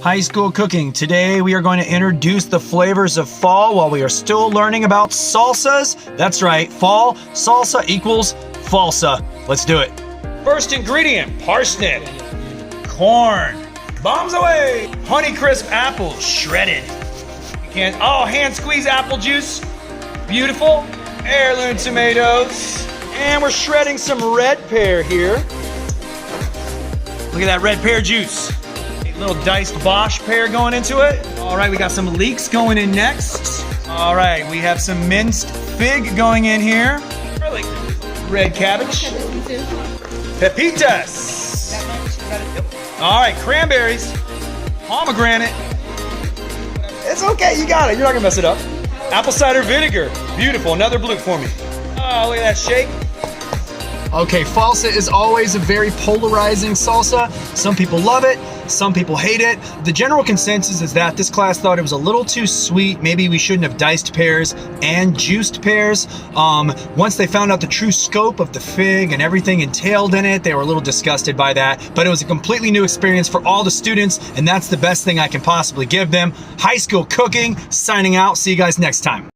High school cooking. Today we are going to introduce the flavors of fall while we are still learning about salsas. That's right, fall salsa equals Fallsa. Let's do it. First ingredient, parsnip, corn, bombs away, Honeycrisp apples, shredded. Hand squeeze apple juice, beautiful, heirloom tomatoes, and we're shredding some red pear here. Look at that red pear juice. Little diced Bosch pear going into it. All right, we got some leeks going in next. All right, we have some minced fig going in here. Garlic, red cabbage, pepitas. All right, cranberries, pomegranate. It's okay, you got it. You're not gonna mess it up. Apple cider vinegar, beautiful. Another blue for me. Oh, look at that shake. Okay, Fallsa is always a very polarizing salsa. Some people love it, some people hate it. The general consensus is that this class thought it was a little too sweet. Maybe we shouldn't have diced pears and juiced pears. Once they found out the true scope of the fig and everything entailed in it, they were a little disgusted by that. But it was a completely new experience for all the students, and that's the best thing I can possibly give them. High school cooking, signing out. See you guys next time.